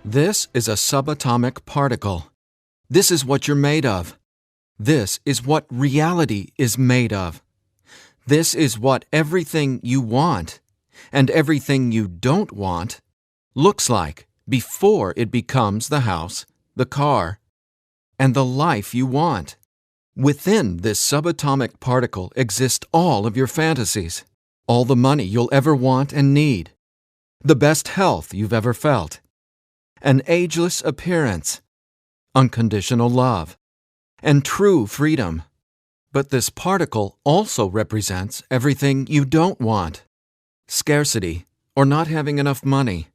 This is a subatomic particle. This is what you're made of. This is what reality is made of. This is what everything you want and everything you don't want looks like before it becomes the house, the car, and the life you want. Within this subatomic particle exist all of your fantasies, all the money you'll ever want and need, the best health you've ever felt, an ageless appearance, unconditional love, and true freedom. But this particle also represents everything you don't want: scarcity or not having enough money,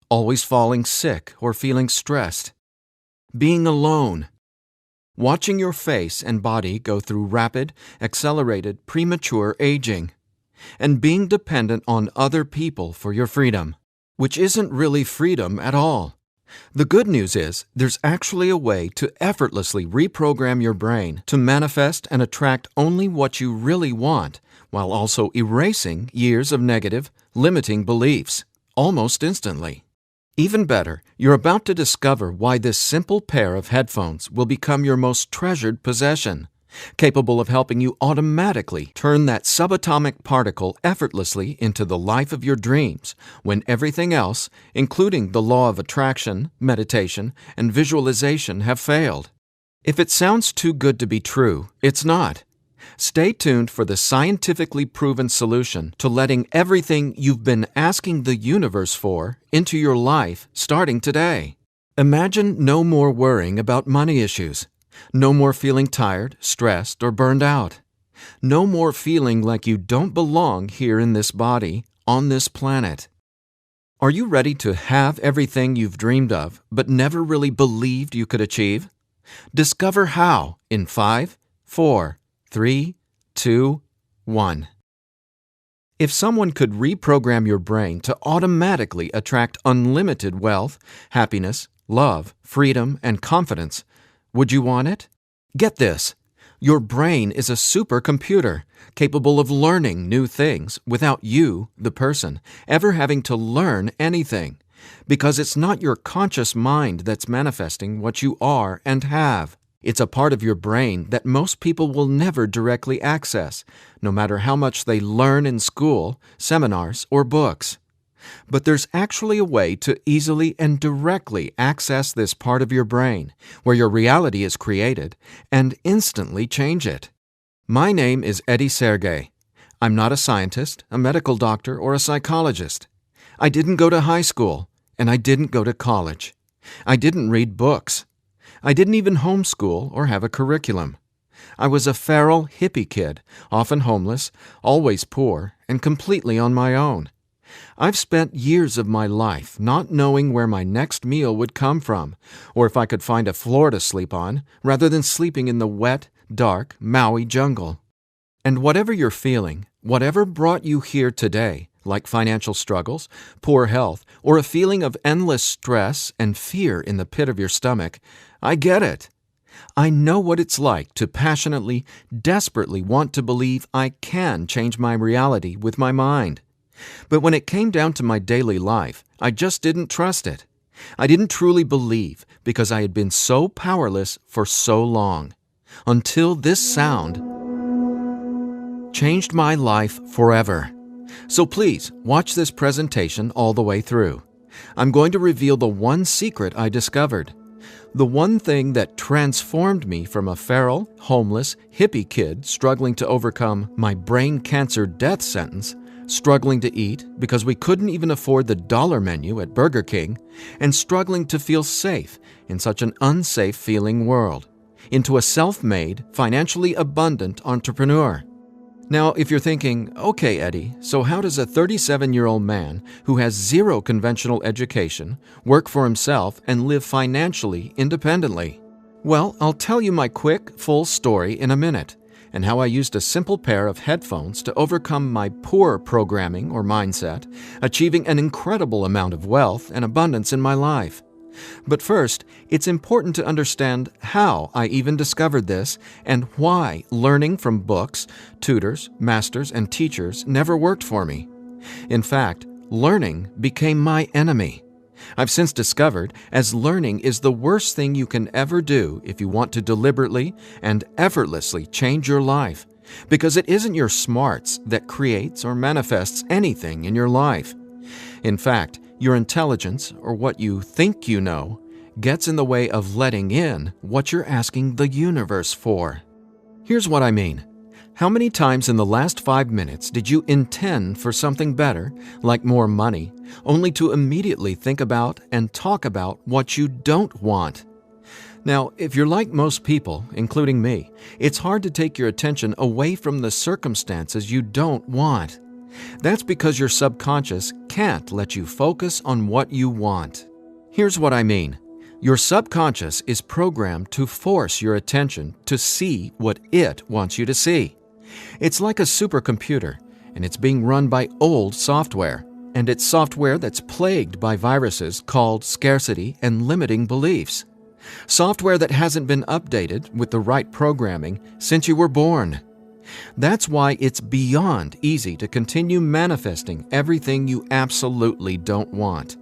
always falling sick or feeling stressed, being alone, watching your face and body go through rapid, accelerated, premature aging, and being dependent on other people for your freedom, which isn't really freedom at all. The good news is there's actually a way to effortlessly reprogram your brain to manifest and attract only what you really want, while also erasing years of negative, limiting beliefs, almost instantly. Even better, you're about to discover why this simple pair of headphones will become your most treasured possession, capable of helping you automatically turn that subatomic particle effortlessly into the life of your dreams when everything else, including the law of attraction, meditation, and visualization, have failed. If it sounds too good to be true, it's not. Stay tuned for the scientifically proven solution to letting everything you've been asking the universe for into your life starting today. Imagine no more worrying about money issues. No more feeling tired, stressed, or burned out. No more feeling like you don't belong here in this body, on this planet. Are you ready to have everything you've dreamed of but never really believed you could achieve? Discover how in 5, 4, 3, 2, 1. If someone could reprogram your brain to automatically attract unlimited wealth, happiness, love, freedom, and confidence, would you want it? Get this. Your brain is a supercomputer capable of learning new things without you, the person, ever having to learn anything, because it's not your conscious mind that's manifesting what you are and have. It's a part of your brain that most people will never directly access, no matter how much they learn in school, seminars, or books. But there's actually a way to easily and directly access this part of your brain, where your reality is created, and instantly change it. My name is Eddie Sergey. I'm not a scientist, a medical doctor, or a psychologist. I didn't go to high school, and I didn't go to college. I didn't read books. I didn't even homeschool or have a curriculum. I was a feral hippie kid, often homeless, always poor, and completely on my own. I've spent years of my life not knowing where my next meal would come from, or if I could find a floor to sleep on, rather than sleeping in the wet, dark Maui jungle. And whatever you're feeling, whatever brought you here today, like financial struggles, poor health, or a feeling of endless stress and fear in the pit of your stomach, I get it. I know what it's like to passionately, desperately want to believe I can change my reality with my mind. But when it came down to my daily life, I just didn't trust it. I didn't truly believe because I had been so powerless for so long. Until this sound changed my life forever. So please, watch this presentation all the way through. I'm going to reveal the one secret I discovered. The one thing that transformed me from a feral, homeless, hippie kid struggling to overcome my brain cancer death sentence, struggling to eat because we couldn't even afford the dollar menu at Burger King, and struggling to feel safe in such an unsafe-feeling world, into a self-made, financially abundant entrepreneur. Now, if you're thinking, okay, Eddie, so how does a 37-year-old man who has zero conventional education work for himself and live financially independently? Well, I'll tell you my quick, full story in a minute, and how I used a simple pair of headphones to overcome my poor programming or mindset, achieving an incredible amount of wealth and abundance in my life. But first, it's important to understand how I even discovered this and why learning from books, tutors, masters, and teachers never worked for me. In fact, learning became my enemy. I've since discovered as learning is the worst thing you can ever do if you want to deliberately and effortlessly change your life, because it isn't your smarts that creates or manifests anything in your life. In fact, your intelligence, or what you think you know, gets in the way of letting in what you're asking the universe for. Here's what I mean. How many times in the last 5 minutes did you intend for something better, like more money, only to immediately think about and talk about what you don't want? Now, if you're like most people, including me, it's hard to take your attention away from the circumstances you don't want. That's because your subconscious can't let you focus on what you want. Here's what I mean. Your subconscious is programmed to force your attention to see what it wants you to see. It's like a supercomputer, and it's being run by old software, and it's software that's plagued by viruses called scarcity and limiting beliefs. Software that hasn't been updated with the right programming since you were born. That's why it's beyond easy to continue manifesting everything you absolutely don't want.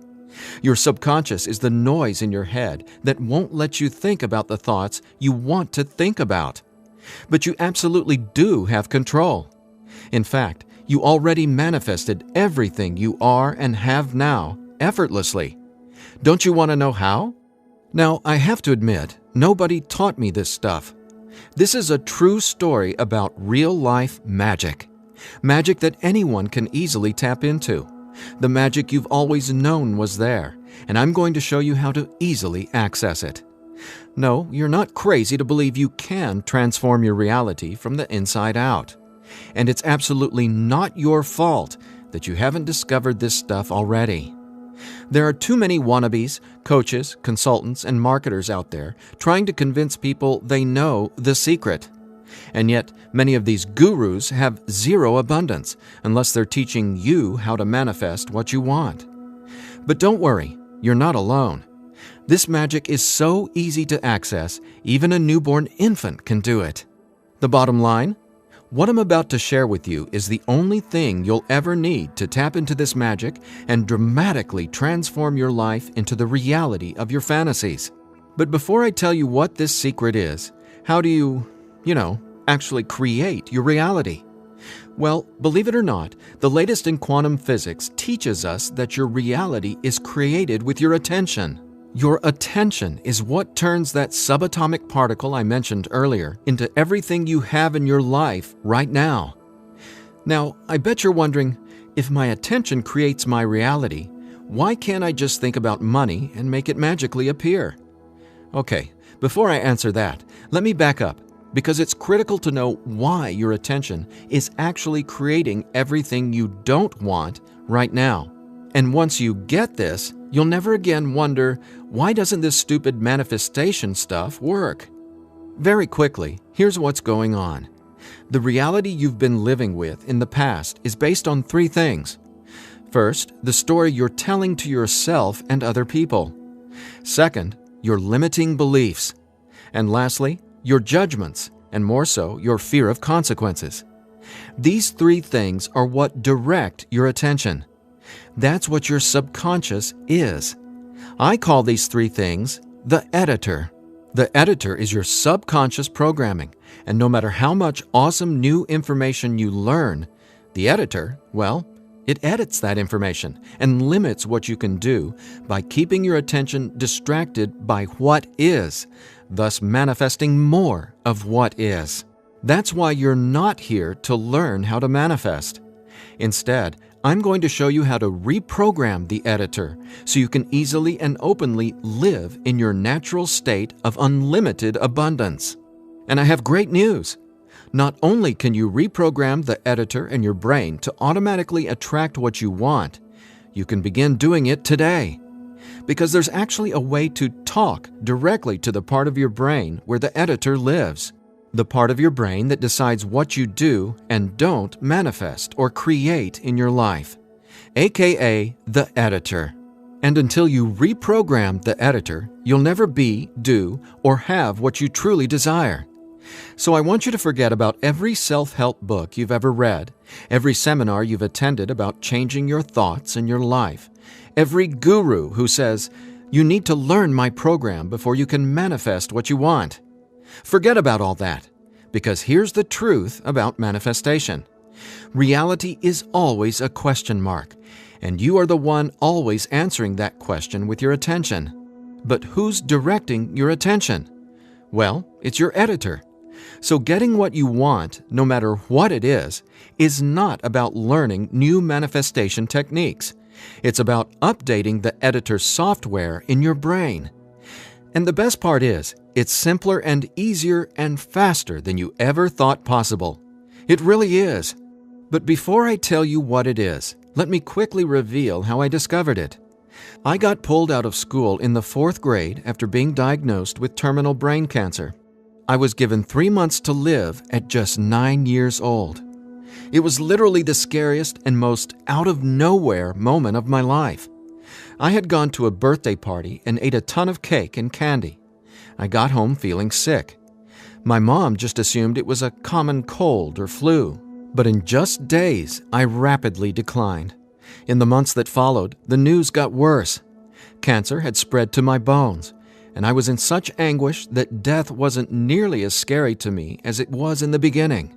Your subconscious is the noise in your head that won't let you think about the thoughts you want to think about. But you absolutely do have control. In fact, you already manifested everything you are and have now effortlessly. Don't you want to know how? Now, I have to admit, nobody taught me this stuff. This is a true story about real-life magic. Magic that anyone can easily tap into. The magic you've always known was there, and I'm going to show you how to easily access it. No, you're not crazy to believe you can transform your reality from the inside out. And it's absolutely not your fault that you haven't discovered this stuff already. There are too many wannabes, coaches, consultants, and marketers out there trying to convince people they know the secret. And yet, many of these gurus have zero abundance unless they're teaching you how to manifest what you want. But don't worry, you're not alone. This magic is so easy to access, even a newborn infant can do it. The bottom line? What I'm about to share with you is the only thing you'll ever need to tap into this magic and dramatically transform your life into the reality of your fantasies. But before I tell you what this secret is, how do you actually create your reality? Well, believe it or not, the latest in quantum physics teaches us that your reality is created with your attention. Your attention is what turns that subatomic particle I mentioned earlier into everything you have in your life right now. Now, I bet you're wondering, if my attention creates my reality, why can't I just think about money and make it magically appear? Okay, before I answer that, let me back up, because it's critical to know why your attention is actually creating everything you don't want right now. And once you get this, you'll never again wonder, why doesn't this stupid manifestation stuff work? Very quickly, here's what's going on. The reality you've been living with in the past is based on 3 things. First, the story you're telling to yourself and other people. Second, your limiting beliefs. And lastly, your judgments, and more so, your fear of consequences. These 3 things are what direct your attention. That's what your subconscious is. I call these 3 things the editor. The editor is your subconscious programming, and no matter how much awesome new information you learn, the editor, well, it edits that information and limits what you can do by keeping your attention distracted by what is, thus manifesting more of what is. That's why you're not here to learn how to manifest. Instead, I'm going to show you how to reprogram the editor so you can easily and openly live in your natural state of unlimited abundance. And I have great news. Not only can you reprogram the editor in your brain to automatically attract what you want, you can begin doing it today. Because there's actually a way to talk directly to the part of your brain where the editor lives. the part of your brain that decides what you do and don't manifest or create in your life, aka the editor. And until you reprogram the editor, you'll never be, do, or have what you truly desire. So I want you to forget about every self-help book you've ever read, every seminar you've attended about changing your thoughts and your life, every guru who says, you need to learn my program before you can manifest what you want. Forget about all that, because here's the truth about manifestation. Reality is always a question mark, and you are the one always answering that question with your attention. But who's directing your attention? Well, it's your editor. So getting what you want, no matter what it is not about learning new manifestation techniques. It's about updating the editor's software in your brain. And the best part is, it's simpler and easier and faster than you ever thought possible. It really is. But before I tell you what it is, let me quickly reveal how I discovered it. I got pulled out of school in the 4th grade after being diagnosed with terminal brain cancer. I was given 3 months to live at just 9 years old. It was literally the scariest and most out-of-nowhere moment of my life. I had gone to a birthday party and ate a ton of cake and candy. I got home feeling sick. My mom just assumed it was a common cold or flu. But in just days, I rapidly declined. In the months that followed, the news got worse. Cancer had spread to my bones, and I was in such anguish that death wasn't nearly as scary to me as it was in the beginning.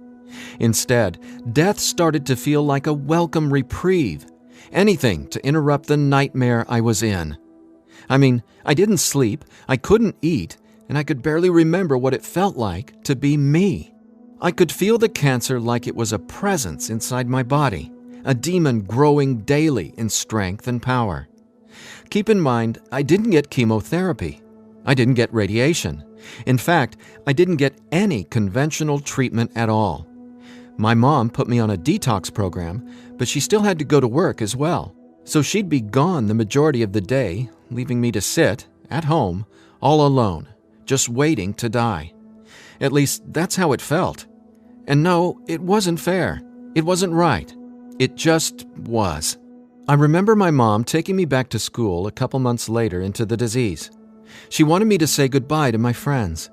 Instead, death started to feel like a welcome reprieve, anything to interrupt the nightmare I was in. I mean, I didn't sleep, I couldn't eat, and I could barely remember what it felt like to be me. I could feel the cancer like it was a presence inside my body, a demon growing daily in strength and power. Keep in mind, I didn't get chemotherapy. I didn't get radiation. In fact, I didn't get any conventional treatment at all. My mom put me on a detox program, but she still had to go to work as well. So she'd be gone the majority of the day, leaving me to sit, at home, all alone, just waiting to die. At least, that's how it felt. And no, it wasn't fair. It wasn't right. It just was. I remember my mom taking me back to school a couple months later into the disease. She wanted me to say goodbye to my friends.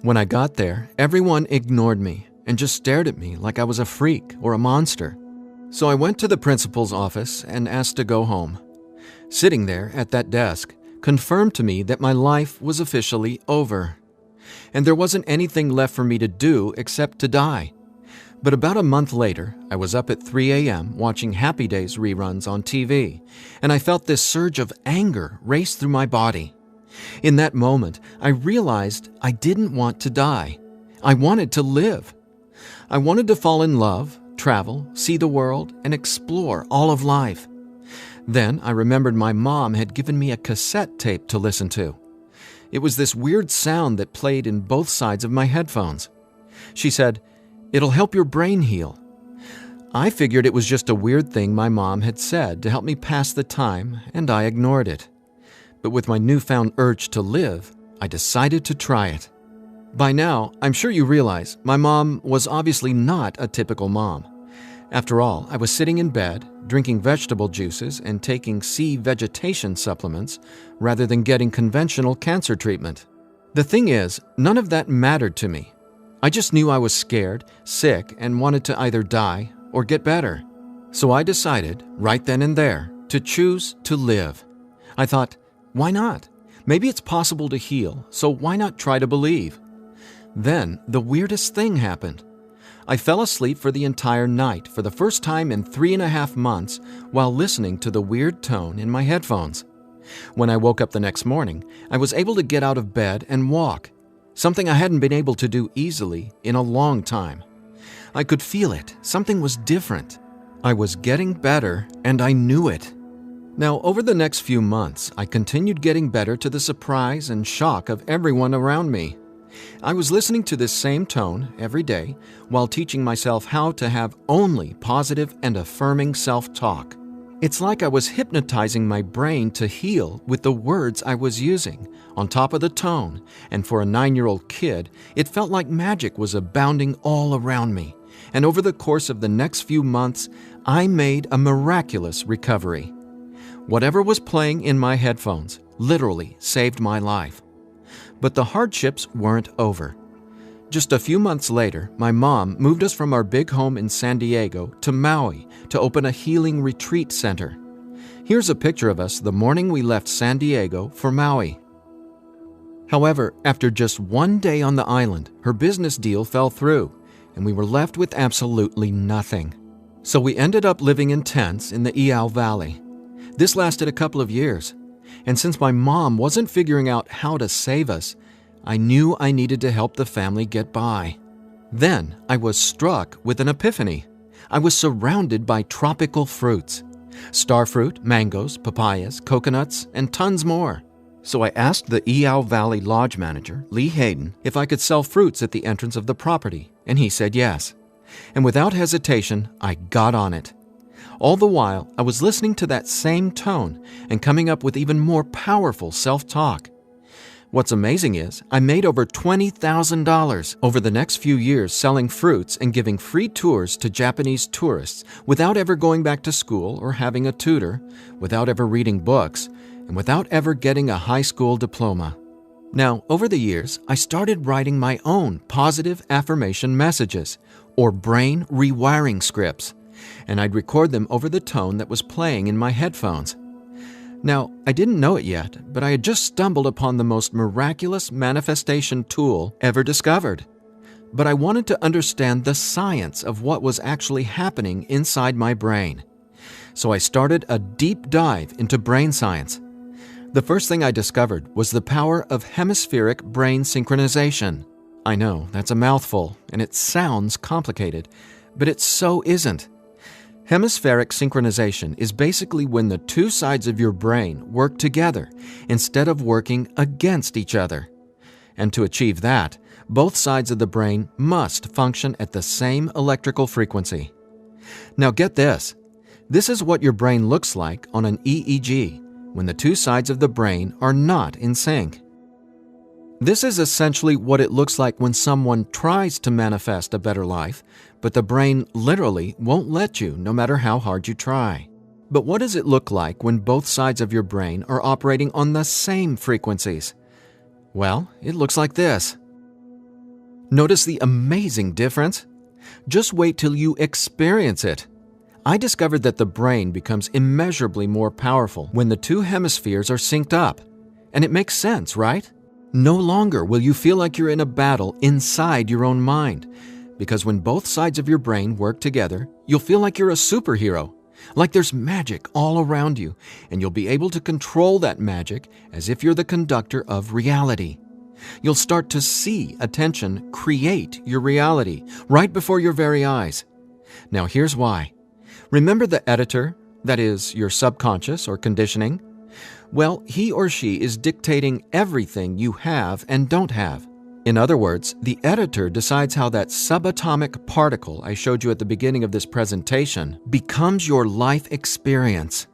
When I got there, everyone ignored me and just stared at me like I was a freak or a monster. So I went to the principal's office and asked to go home. Sitting there at that desk confirmed to me that my life was officially over. And there wasn't anything left for me to do except to die. But about a month later, I was up at 3 a.m. watching Happy Days reruns on TV, and I felt this surge of anger race through my body. In that moment, I realized I didn't want to die. I wanted to live. I wanted to fall in love, travel, see the world, and explore all of life. Then I remembered my mom had given me a cassette tape to listen to. It was this weird sound that played in both sides of my headphones. She said, "It'll help your brain heal." I figured it was just a weird thing my mom had said to help me pass the time, and I ignored it. But with my newfound urge to live, I decided to try it. By now, I'm sure you realize my mom was obviously not a typical mom. After all, I was sitting in bed, drinking vegetable juices and taking sea vegetation supplements rather than getting conventional cancer treatment. The thing is, none of that mattered to me. I just knew I was scared, sick, and wanted to either die or get better. So I decided, right then and there, to choose to live. I thought, why not? Maybe it's possible to heal, so why not try to believe? Then, the weirdest thing happened. I fell asleep for the entire night for the first time in 3.5 months while listening to the weird tone in my headphones. When I woke up the next morning, I was able to get out of bed and walk, something I hadn't been able to do easily in a long time. I could feel it. Something was different. I was getting better, and I knew it. Now, over the next few months, I continued getting better to the surprise and shock of everyone around me. I was listening to this same tone every day while teaching myself how to have only positive and affirming self-talk. It's like I was hypnotizing my brain to heal with the words I was using, on top of the tone, and for a 9-year-old kid, it felt like magic was abounding all around me. And over the course of the next few months, I made a miraculous recovery. Whatever was playing in my headphones literally saved my life. But the hardships weren't over. Just a few months later, my mom moved us from our big home in San Diego to Maui to open a healing retreat center. Here's a picture of us the morning we left San Diego for Maui. However, after just one day on the island, her business deal fell through, and we were left with absolutely nothing. So we ended up living in tents in the Iao Valley. This lasted a couple of years, and since my mom wasn't figuring out how to save us, I knew I needed to help the family get by. Then I was struck with an epiphany. I was surrounded by tropical fruits: starfruit, mangoes, papayas, coconuts, and tons more. So I asked the Iao Valley Lodge manager, Lee Hayden, if I could sell fruits at the entrance of the property, and he said yes. And without hesitation, I got on it. All the while, I was listening to that same tone and coming up with even more powerful self-talk. What's amazing is I made over $20,000 over the next few years selling fruits and giving free tours to Japanese tourists without ever going back to school or having a tutor, without ever reading books, and without ever getting a high school diploma. Now, over the years, I started writing my own positive affirmation messages, or brain rewiring scripts, and I'd record them over the tone that was playing in my headphones. Now, I didn't know it yet, but I had just stumbled upon the most miraculous manifestation tool ever discovered. But I wanted to understand the science of what was actually happening inside my brain. So I started a deep dive into brain science. The first thing I discovered was the power of hemispheric brain synchronization. I know, that's a mouthful, and it sounds complicated, but it so isn't. Hemispheric synchronization is basically when the two sides of your brain work together instead of working against each other. And to achieve that, both sides of the brain must function at the same electrical frequency. Now get this. This is what your brain looks like on an EEG when the two sides of the brain are not in sync. This is essentially what it looks like when someone tries to manifest a better life, but the brain literally won't let you no matter how hard you try. But what does it look like when both sides of your brain are operating on the same frequencies? Well, it looks like this. Notice the amazing difference? Just wait till you experience it. I discovered that the brain becomes immeasurably more powerful when the two hemispheres are synced up. And it makes sense, right? No longer will you feel like you're in a battle inside your own mind, because when both sides of your brain work together, you'll feel like you're a superhero, like there's magic all around you, and you'll be able to control that magic as if you're the conductor of reality. You'll start to see attention create your reality right before your very eyes. Now here's why. Remember the editor, that is, your subconscious or conditioning? Well, he or she is dictating everything you have and don't have. In other words, the editor decides how that subatomic particle I showed you at the beginning of this presentation becomes your life experience.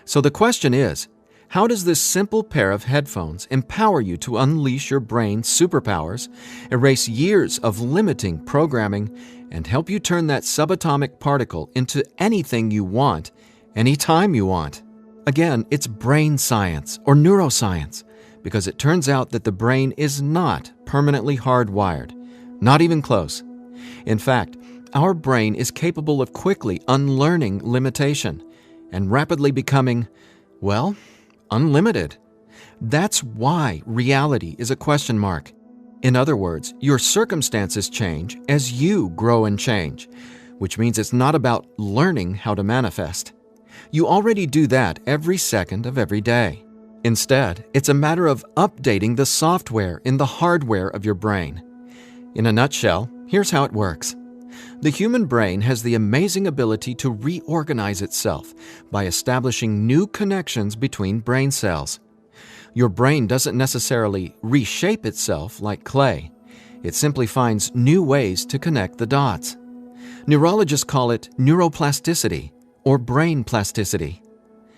So the question is, how does this simple pair of headphones empower you to unleash your brain's superpowers, erase years of limiting programming, and help you turn that subatomic particle into anything you want, anytime you want? Again, it's brain science or neuroscience, because it turns out that the brain is not permanently hardwired, not even close. In fact, our brain is capable of quickly unlearning limitation and rapidly becoming, well, unlimited. That's why reality is a question mark. In other words, your circumstances change as you grow and change, which means it's not about learning how to manifest. You already do that every second of every day. Instead, it's a matter of updating the software in the hardware of your brain. In a nutshell, here's how it works. The human brain has the amazing ability to reorganize itself by establishing new connections between brain cells. Your brain doesn't necessarily reshape itself like clay. It simply finds new ways to connect the dots. Neurologists call it neuroplasticity or brain plasticity.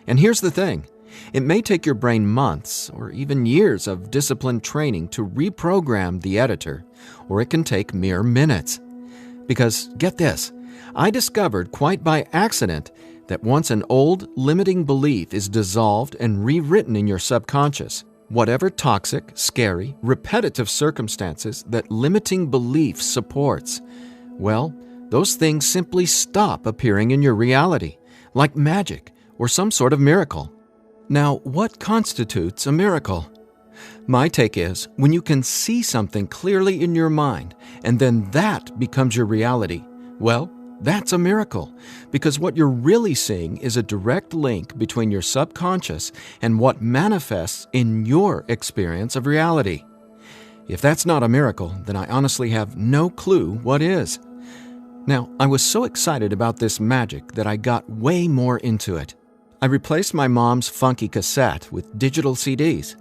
And here's the thing. It may take your brain months or even years of disciplined training to reprogram the editor, or it can take mere minutes. Because, get this, I discovered quite by accident that once an old, limiting belief is dissolved and rewritten in your subconscious, whatever toxic, scary, repetitive circumstances that limiting belief supports, well, those things simply stop appearing in your reality, like magic or some sort of miracle. Now, what constitutes a miracle? My take is when you can see something clearly in your mind and then that becomes your reality, well, that's a miracle, because what you're really seeing is a direct link between your subconscious and what manifests in your experience of reality. If that's not a miracle, then I honestly have no clue what is. Now, I was so excited about this magic that I got way more into it. I replaced my mom's funky cassette with digital CDs.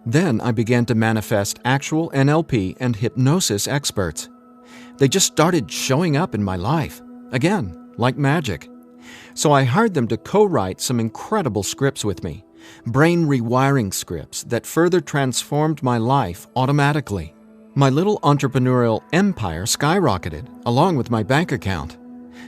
Then I began to manifest actual NLP and hypnosis experts. They just started showing up in my life, again, like magic. So I hired them to co-write some incredible scripts with me, brain rewiring scripts that further transformed my life automatically. My little entrepreneurial empire skyrocketed, along with my bank account.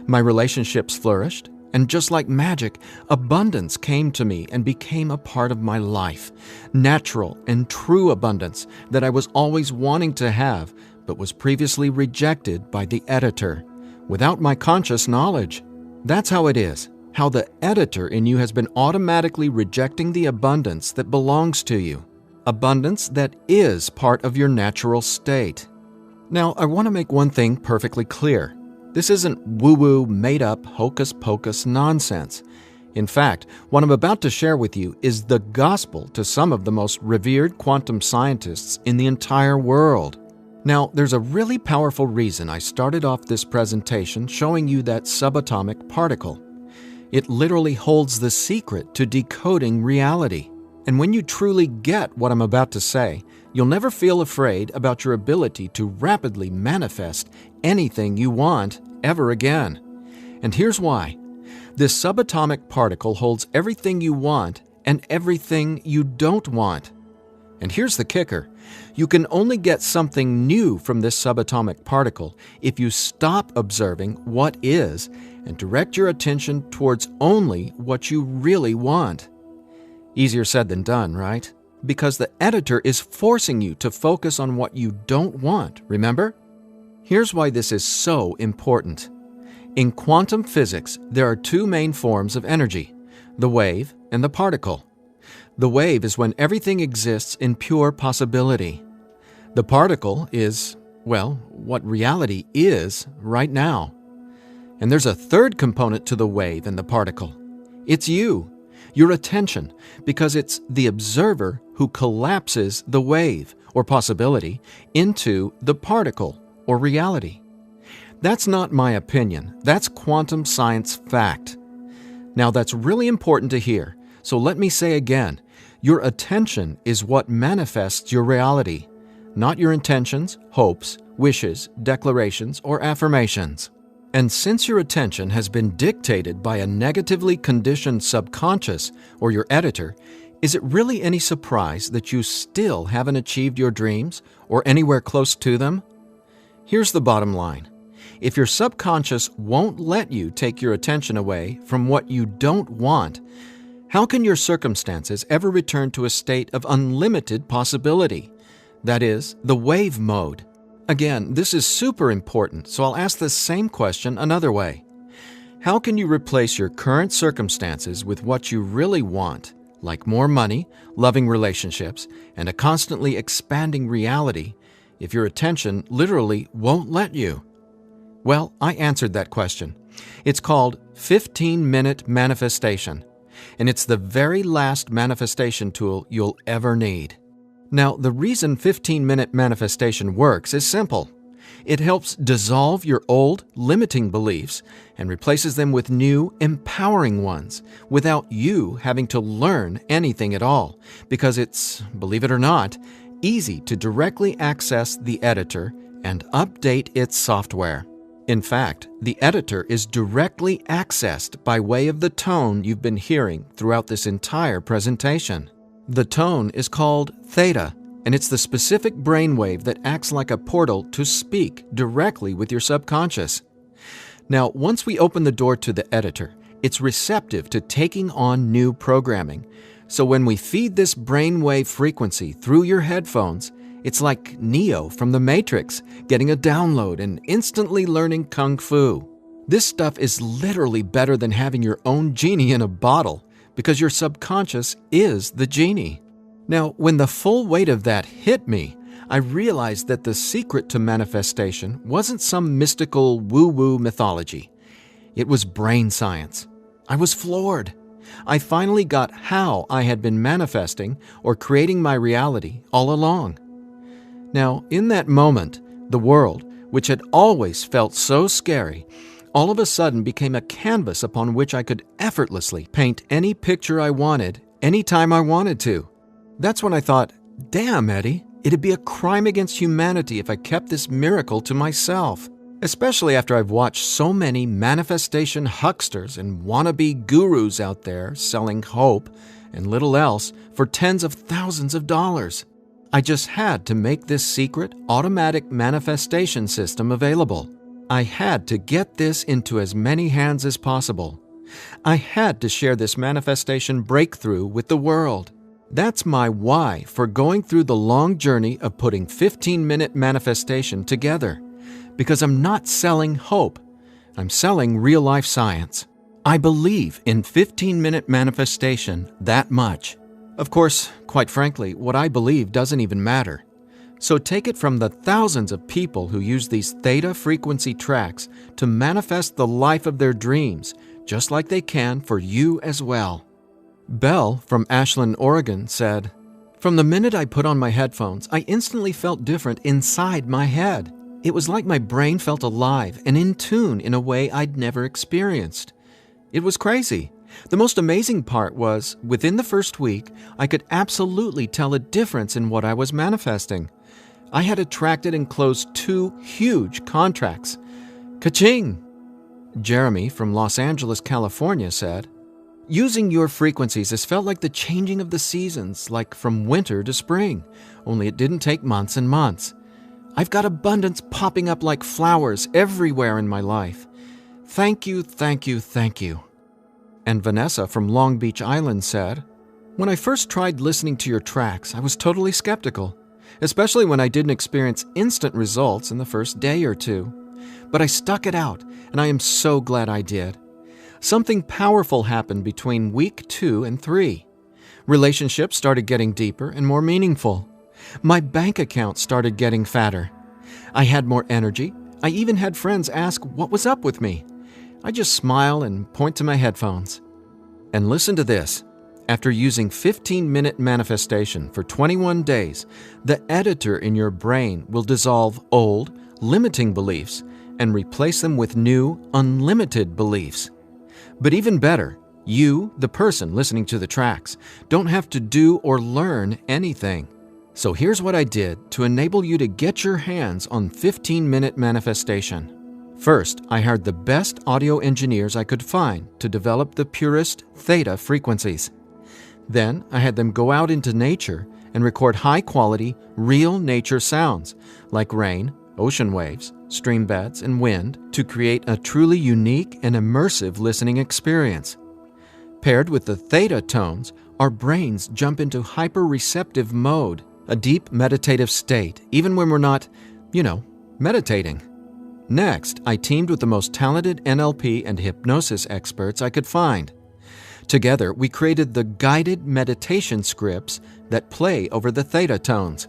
My relationships flourished, and just like magic, abundance came to me and became a part of my life. Natural and true abundance that I was always wanting to have, but was previously rejected by the editor, without my conscious knowledge. That's how it is, how the editor in you has been automatically rejecting the abundance that belongs to you. Abundance that is part of your natural state. Now, I want to make one thing perfectly clear. This isn't woo-woo, made-up, hocus-pocus nonsense. In fact, what I'm about to share with you is the gospel to some of the most revered quantum scientists in the entire world. Now, there's a really powerful reason I started off this presentation showing you that subatomic particle. It literally holds the secret to decoding reality. And when you truly get what I'm about to say, you'll never feel afraid about your ability to rapidly manifest anything you want ever again. And here's why. This subatomic particle holds everything you want and everything you don't want. And here's the kicker. You can only get something new from this subatomic particle if you stop observing what is and direct your attention towards only what you really want. Easier said than done, right? Because the editor is forcing you to focus on what you don't want, remember? Here's why this is so important. In quantum physics, there are two main forms of energy, the wave and the particle. The wave is when everything exists in pure possibility. The particle is, well, what reality is right now. And there's a third component to the wave and the particle. It's you. Your attention, because it's the observer who collapses the wave, or possibility, into the particle, or reality. That's not my opinion. That's quantum science fact. Now that's really important to hear, so let me say again, your attention is what manifests your reality, not your intentions, hopes, wishes, declarations, or affirmations. And since your attention has been dictated by a negatively conditioned subconscious or your editor, is it really any surprise that you still haven't achieved your dreams or anywhere close to them? Here's the bottom line. If your subconscious won't let you take your attention away from what you don't want, how can your circumstances ever return to a state of unlimited possibility? That is, the wave mode. Again, this is super important, so I'll ask the same question another way. How can you replace your current circumstances with what you really want, like more money, loving relationships, and a constantly expanding reality, if your attention literally won't let you? Well, I answered that question. It's called 15-minute manifestation, and it's the very last manifestation tool you'll ever need. Now, the reason 15-minute manifestation works is simple. It helps dissolve your old, limiting beliefs and replaces them with new, empowering ones without you having to learn anything at all, because it's, believe it or not, easy to directly access the editor and update its software. In fact, the editor is directly accessed by way of the tone you've been hearing throughout this entire presentation. The tone is called theta, and it's the specific brainwave that acts like a portal to speak directly with your subconscious. Now, once we open the door to the editor, it's receptive to taking on new programming. So when we feed this brainwave frequency through your headphones, it's like Neo from the Matrix getting a download and instantly learning Kung Fu. This stuff is literally better than having your own genie in a bottle, because your subconscious is the genie. Now, when the full weight of that hit me, I realized that the secret to manifestation wasn't some mystical woo-woo mythology. It was brain science. I was floored. I finally got how I had been manifesting or creating my reality all along. Now, in that moment, the world, which had always felt so scary, all of a sudden became a canvas upon which I could effortlessly paint any picture I wanted, anytime I wanted to. That's when I thought, damn, Eddie, it'd be a crime against humanity if I kept this miracle to myself. Especially after I've watched so many manifestation hucksters and wannabe gurus out there selling hope and little else for tens of thousands of dollars. I just had to make this secret automatic manifestation system available. I had to get this into as many hands as possible. I had to share this manifestation breakthrough with the world. That's my why for going through the long journey of putting 15-minute manifestation together. Because I'm not selling hope. I'm selling real-life science. I believe in 15-minute manifestation that much. Of course, quite frankly, what I believe doesn't even matter. So take it from the thousands of people who use these theta frequency tracks to manifest the life of their dreams, just like they can for you as well. Belle from Ashland, Oregon said, "From the minute I put on my headphones, I instantly felt different inside my head. It was like my brain felt alive and in tune in a way I'd never experienced. It was crazy. The most amazing part was, within the first week, I could absolutely tell a difference in what I was manifesting. I had attracted and closed 2 huge contracts. Ka-ching!" Jeremy from Los Angeles, California said, "Using your frequencies has felt like the changing of the seasons, like from winter to spring, only it didn't take months and months. I've got abundance popping up like flowers everywhere in my life. Thank you, thank you, thank you." And Vanessa from Long Beach Island said, "When I first tried listening to your tracks, I was totally skeptical, especially when I didn't experience instant results in the first day or 2. But I stuck it out, and I am so glad I did. Something powerful happened between week 2 and 3. Relationships started getting deeper and more meaningful. My bank account started getting fatter. I had more energy. I even had friends ask what was up with me. I just smile and point to my headphones. And listen to this. After using 15-minute manifestation for 21 days, the editor in your brain will dissolve old, limiting beliefs and replace them with new, unlimited beliefs. But even better, you, the person listening to the tracks, don't have to do or learn anything. So here's what I did to enable you to get your hands on 15-minute manifestation. First, I hired the best audio engineers I could find to develop the purest theta frequencies. Then, I had them go out into nature and record high-quality, real nature sounds, like rain, ocean waves, stream beds, and wind, to create a truly unique and immersive listening experience. Paired with the theta tones, our brains jump into hyper-receptive mode, a deep meditative state, even when we're not, meditating. Next, I teamed with the most talented NLP and hypnosis experts I could find. Together, we created the guided meditation scripts that play over the theta tones.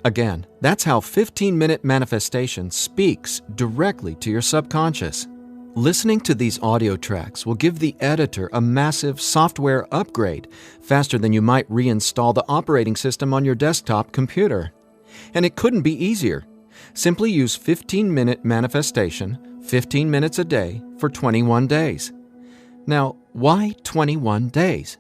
Again, that's how 15-minute manifestation speaks directly to your subconscious. Listening to these audio tracks will give the editor a massive software upgrade faster than you might reinstall the operating system on your desktop computer. And it couldn't be easier. Simply use 15-minute manifestation, 15 minutes a day, for 21 days. Now, why 21 days?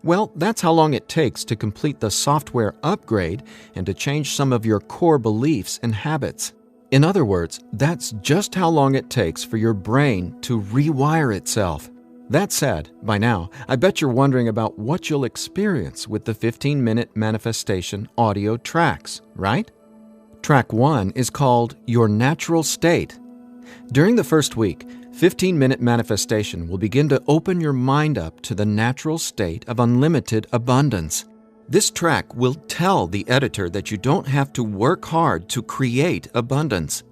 Well, that's how long it takes to complete the software upgrade and to change some of your core beliefs and habits. In other words, that's just how long it takes for your brain to rewire itself. That said, by now, I bet you're wondering about what you'll experience with the 15-minute manifestation audio tracks, right? Track 1 is called Your Natural State. During the first week, 15-minute manifestation will begin to open your mind up to the natural state of unlimited abundance. This track will tell the editor that you don't have to work hard to create abundance.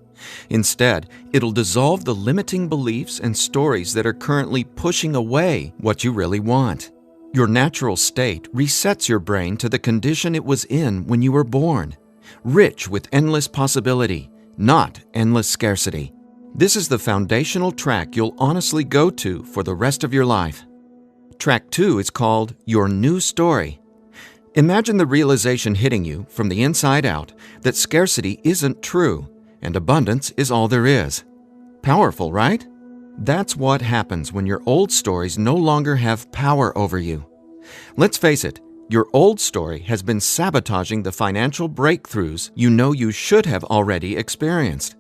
Instead, it'll dissolve the limiting beliefs and stories that are currently pushing away what you really want. Your natural state resets your brain to the condition it was in when you were born, rich with endless possibility, not endless scarcity. This is the foundational track you'll honestly go to for the rest of your life. Track 2 is called Your New Story. Imagine the realization hitting you from the inside out that scarcity isn't true and abundance is all there is. Powerful, right? That's what happens when your old stories no longer have power over you. Let's face it, your old story has been sabotaging the financial breakthroughs you know you should have already experienced.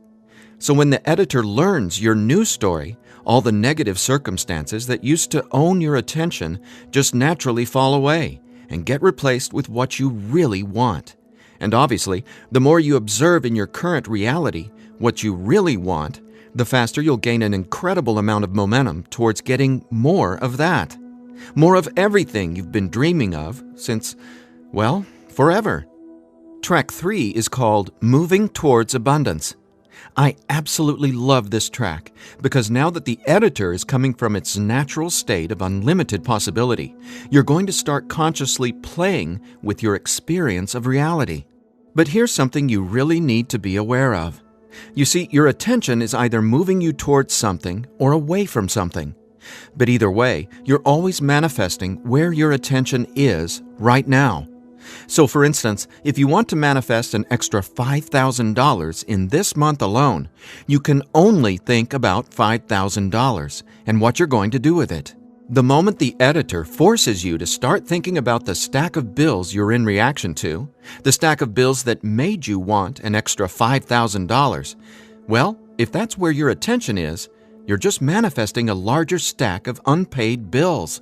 So when the editor learns your new story, all the negative circumstances that used to own your attention just naturally fall away and get replaced with what you really want. And obviously, the more you observe in your current reality what you really want, the faster you'll gain an incredible amount of momentum towards getting more of that. More of everything you've been dreaming of since, well, forever. Track 3 is called Moving Towards Abundance. I absolutely love this track because now that the editor is coming from its natural state of unlimited possibility, you're going to start consciously playing with your experience of reality. But here's something you really need to be aware of. You see, your attention is either moving you towards something or away from something. But either way, you're always manifesting where your attention is right now. So for instance, if you want to manifest an extra $5,000 in this month alone, you can only think about $5,000 and what you're going to do with it. The moment the editor forces you to start thinking about the stack of bills you're in reaction to, the stack of bills that made you want an extra $5,000, well, if that's where your attention is, you're just manifesting a larger stack of unpaid bills.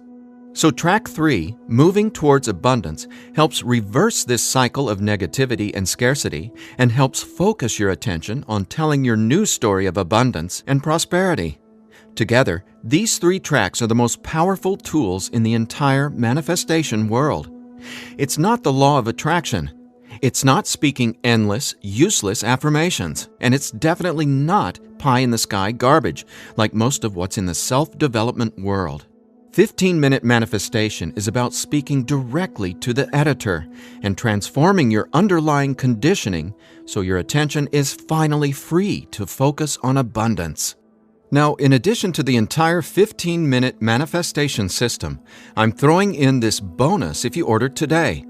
So track 3, Moving Towards Abundance, helps reverse this cycle of negativity and scarcity and helps focus your attention on telling your new story of abundance and prosperity. Together, these 3 tracks are the most powerful tools in the entire manifestation world. It's not the law of attraction. It's not speaking endless, useless affirmations. And it's definitely not pie-in-the-sky garbage like most of what's in the self-development world. 15-minute manifestation is about speaking directly to the editor and transforming your underlying conditioning so your attention is finally free to focus on abundance. Now, in addition to the entire 15-minute manifestation system, I'm throwing in this bonus if you order today.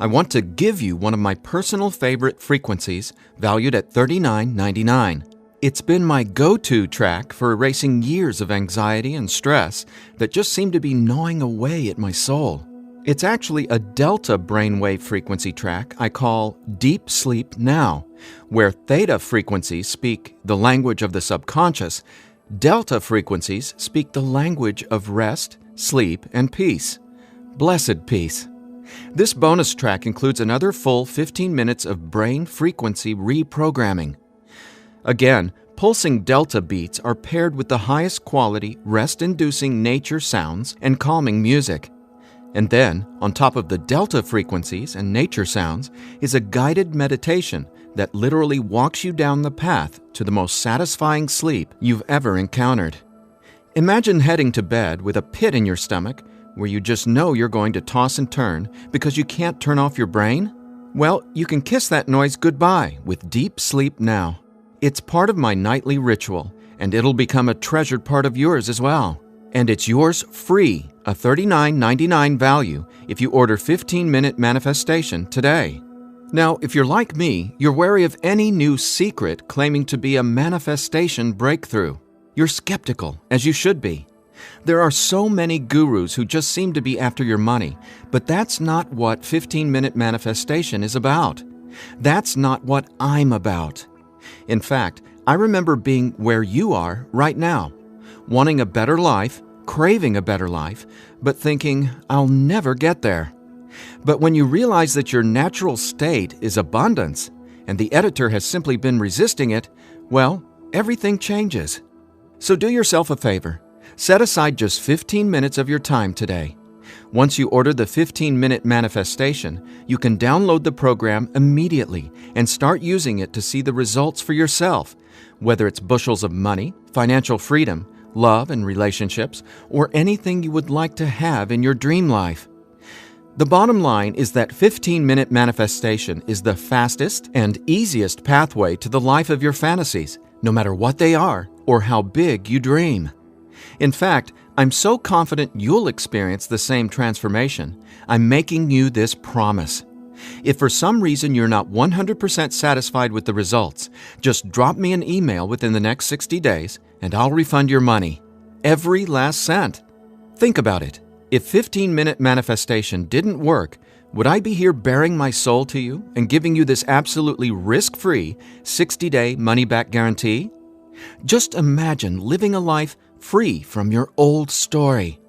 I want to give you one of my personal favorite frequencies valued at $39.99. It's been my go-to track for erasing years of anxiety and stress that just seem to be gnawing away at my soul. It's actually a delta brainwave frequency track I call Deep Sleep Now, where theta frequencies speak the language of the subconscious, delta frequencies speak the language of rest, sleep, and peace. Blessed peace. This bonus track includes another full 15 minutes of brain frequency reprogramming. Again, pulsing delta beats are paired with the highest quality, rest-inducing nature sounds and calming music. And then, on top of the delta frequencies and nature sounds, is a guided meditation that literally walks you down the path to the most satisfying sleep you've ever encountered. Imagine heading to bed with a pit in your stomach where you just know you're going to toss and turn because you can't turn off your brain? Well, you can kiss that noise goodbye with Deep Sleep Now. It's part of my nightly ritual, and it'll become a treasured part of yours as well. And it's yours free, a $39.99 value, if you order 15-minute manifestation today. Now, if you're like me, you're wary of any new secret claiming to be a manifestation breakthrough. You're skeptical, as you should be. There are so many gurus who just seem to be after your money, but that's not what 15-minute manifestation is about. That's not what I'm about. In fact, I remember being where you are right now, wanting a better life, craving a better life, but thinking, I'll never get there. But when you realize that your natural state is abundance, and the editor has simply been resisting it, well, everything changes. So do yourself a favor. Set aside just 15 minutes of your time today. Once you order the 15-minute manifestation, you can download the program immediately and start using it to see the results for yourself, whether it's bushels of money, financial freedom, love and relationships, or anything you would like to have in your dream life. The bottom line is that 15-minute manifestation is the fastest and easiest pathway to the life of your fantasies, no matter what they are or how big you dream. In fact, I'm so confident you'll experience the same transformation, I'm making you this promise. If for some reason you're not 100% satisfied with the results, just drop me an email within the next 60 days and I'll refund your money. Every last cent. Think about it. If 15-minute manifestation didn't work, would I be here bearing my soul to you and giving you this absolutely risk-free 60-day money-back guarantee? Just imagine living a life free from your old story.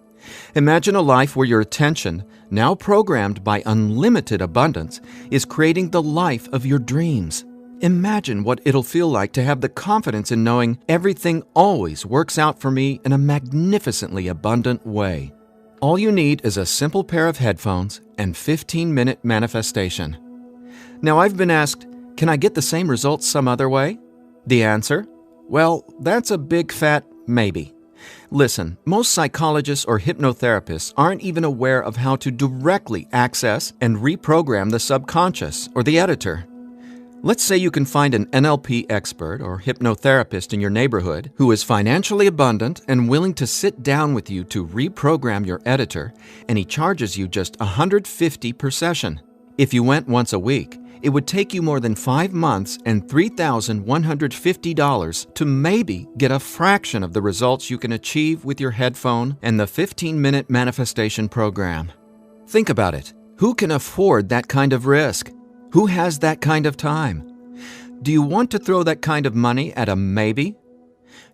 Imagine a life where your attention, now programmed by unlimited abundance, is creating the life of your dreams. Imagine what it'll feel like to have the confidence in knowing everything always works out for me in a magnificently abundant way. All you need is a simple pair of headphones and 15-minute manifestation. Now, I've been asked, can I get the same results some other way? The answer? Well, that's a big fat maybe. Listen, most psychologists or hypnotherapists aren't even aware of how to directly access and reprogram the subconscious or the editor. Let's say you can find an NLP expert or hypnotherapist in your neighborhood who is financially abundant and willing to sit down with you to reprogram your editor, and he charges you just $150 per session. If you went once a week, it would take you more than 5 months and $3,150 to maybe get a fraction of the results you can achieve with your headphone and the 15-minute manifestation program. Think about it. Who can afford that kind of risk? Who has that kind of time? Do you want to throw that kind of money at a maybe?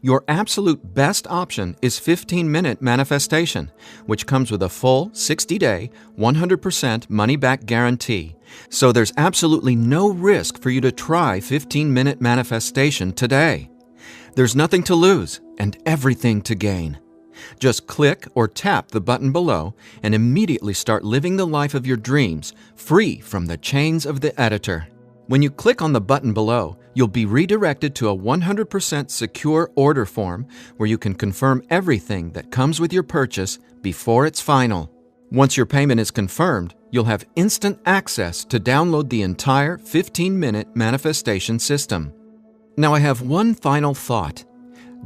Your absolute best option is 15-minute manifestation, which comes with a full 60-day, 100% money-back guarantee. So there's absolutely no risk for you to try 15-minute manifestation today. There's nothing to lose and everything to gain. Just click or tap the button below and immediately start living the life of your dreams, free from the chains of the editor. When you click on the button below, you'll be redirected to a 100% secure order form where you can confirm everything that comes with your purchase before it's final. Once your payment is confirmed, you'll have instant access to download the entire 15-minute manifestation system. Now I have one final thought.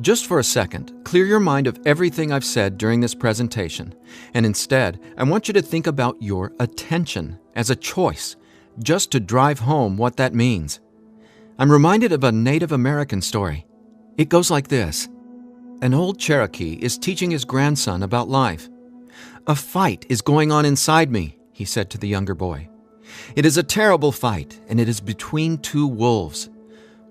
Just for a second, clear your mind of everything I've said during this presentation, and instead, I want you to think about your attention as a choice, just to drive home what that means. I'm reminded of a Native American story. It goes like this. An old Cherokee is teaching his grandson about life. "A fight is going on inside me," he said to the younger boy. "It is a terrible fight, and it is between two wolves.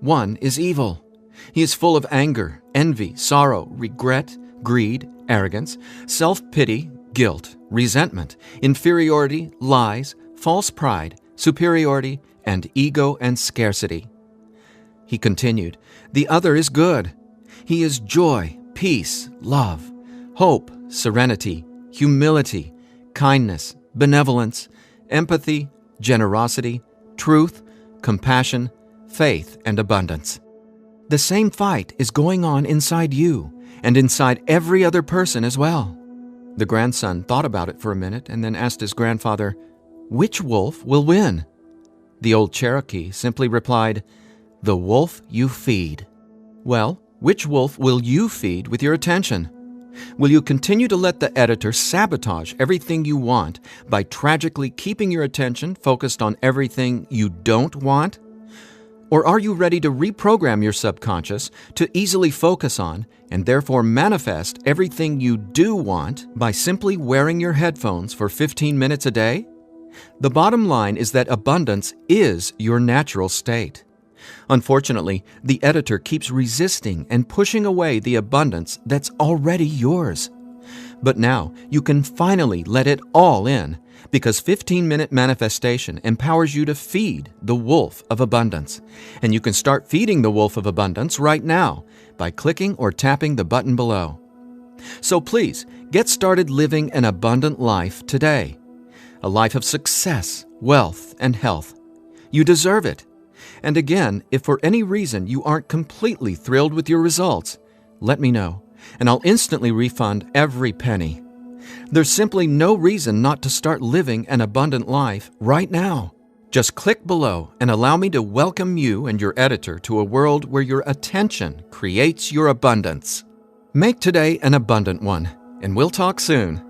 One is evil. He is full of anger, envy, sorrow, regret, greed, arrogance, self-pity, guilt, resentment, inferiority, lies, false pride, superiority, and ego and scarcity." He continued, "The other is good. He is joy, peace, love, hope, serenity, humility, kindness, benevolence, empathy, generosity, truth, compassion, faith, and abundance. The same fight is going on inside you and inside every other person as well." The grandson thought about it for a minute and then asked his grandfather, "Which wolf will win?" The old Cherokee simply replied, "The wolf you feed." Well, which wolf will you feed with your attention? Will you continue to let the editor sabotage everything you want by tragically keeping your attention focused on everything you don't want? Or are you ready to reprogram your subconscious to easily focus on and therefore manifest everything you do want by simply wearing your headphones for 15 minutes a day? The bottom line is that abundance is your natural state. Unfortunately, the editor keeps resisting and pushing away the abundance that's already yours. But now you can finally let it all in, because 15-Minute Manifestation empowers you to feed the wolf of abundance. And you can start feeding the wolf of abundance right now by clicking or tapping the button below. So please, get started living an abundant life today. A life of success, wealth, and health. You deserve it. And again, if for any reason you aren't completely thrilled with your results, let me know, and I'll instantly refund every penny. There's simply no reason not to start living an abundant life right now. Just click below and allow me to welcome you and your editor to a world where your attention creates your abundance. Make today an abundant one, and we'll talk soon.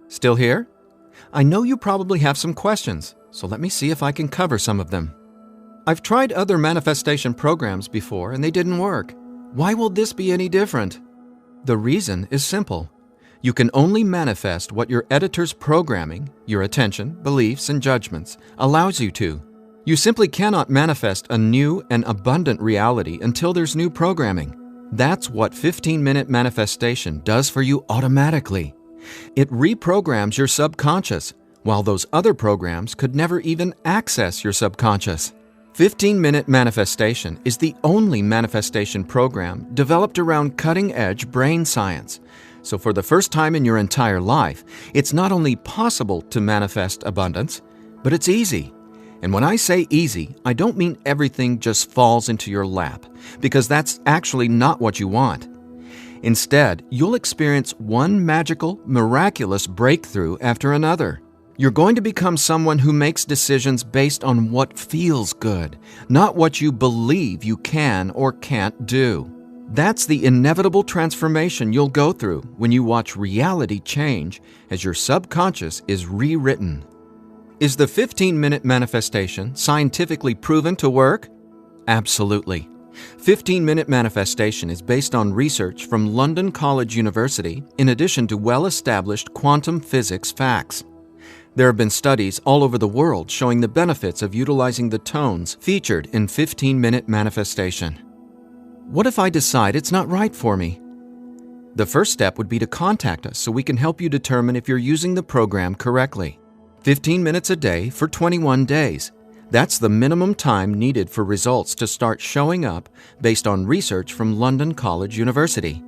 Still here? I know you probably have some questions, so let me see if I can cover some of them. I've tried other manifestation programs before and they didn't work. Why will this be any different? The reason is simple. You can only manifest what your editor's programming, your attention, beliefs, and judgments allows you to. You simply cannot manifest a new and abundant reality until there's new programming. That's what 15-Minute Manifestation does for you automatically. It reprograms your subconscious, while those other programs could never even access your subconscious. 15-Minute Manifestation is the only manifestation program developed around cutting-edge brain science. So for the first time in your entire life, it's not only possible to manifest abundance, but it's easy. And when I say easy, I don't mean everything just falls into your lap, because that's actually not what you want. Instead, you'll experience one magical, miraculous breakthrough after another. You're going to become someone who makes decisions based on what feels good, not what you believe you can or can't do. That's the inevitable transformation you'll go through when you watch reality change as your subconscious is rewritten. Is the 15-Minute Manifestation scientifically proven to work? Absolutely. 15-Minute Manifestation is based on research from London College University in addition to well-established quantum physics facts. There have been studies all over the world showing the benefits of utilizing the tones featured in 15-Minute Manifestation. What if I decide it's not right for me? The first step would be to contact us so we can help you determine if you're using the program correctly. 15 minutes a day for 21 days. That's the minimum time needed for results to start showing up based on research from London College University.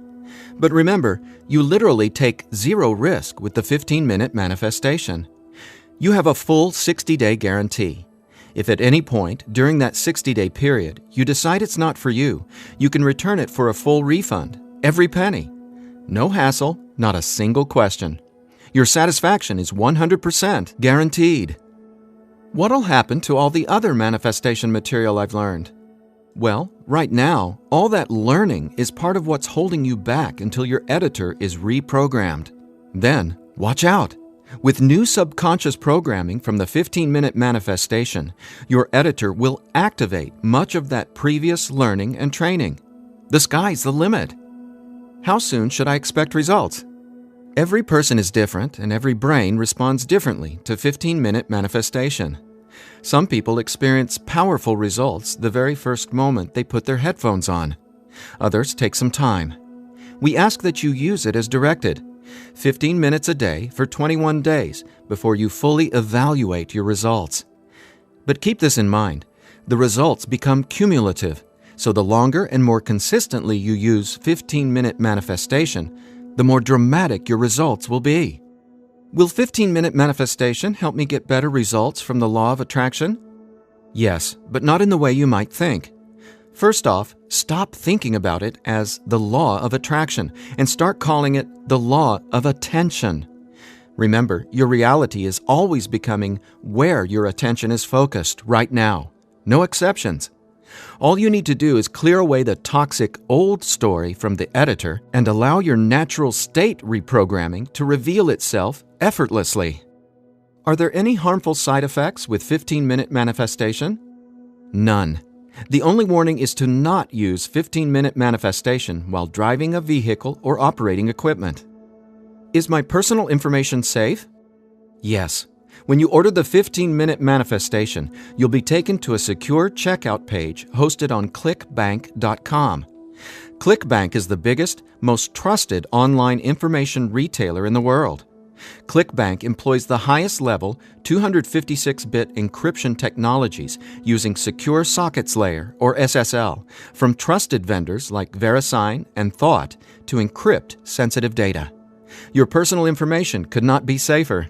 But remember, you literally take zero risk with the 15-Minute Manifestation. You have a full 60-day guarantee. If at any point during that 60-day period you decide it's not for you, you can return it for a full refund, every penny. No hassle, not a single question. Your satisfaction is 100% guaranteed. What'll happen to all the other manifestation material I've learned? Well, right now, all that learning is part of what's holding you back until your editor is reprogrammed. Then, watch out! With new subconscious programming from the 15-Minute Manifestation, your editor will activate much of that previous learning and training. The sky's the limit. How soon should I expect results? Every person is different, and every brain responds differently to 15-Minute Manifestation. Some people experience powerful results the very first moment they put their headphones on. Others take some time. We ask that you use it as directed. 15 minutes a day for 21 days before you fully evaluate your results. But keep this in mind, the results become cumulative, so the longer and more consistently you use 15-Minute Manifestation, the more dramatic your results will be. Will 15-Minute Manifestation help me get better results from the law of attraction? Yes, but not in the way you might think. First off, stop thinking about it as the law of attraction and start calling it the law of attention. Remember, your reality is always becoming where your attention is focused right now. No exceptions. All you need to do is clear away the toxic old story from the editor and allow your natural state reprogramming to reveal itself effortlessly. Are there any harmful side effects with 15-Minute Manifestation? None. The only warning is to not use 15-Minute Manifestation while driving a vehicle or operating equipment. Is my personal information safe? Yes. When you order the 15-minute manifestation, you'll be taken to a secure checkout page hosted on clickbank.com. ClickBank is the biggest, most trusted online information retailer in the world. ClickBank employs the highest level 256-bit encryption technologies using Secure Sockets Layer, or SSL, from trusted vendors like VeriSign and Thawte to encrypt sensitive data. Your personal information could not be safer.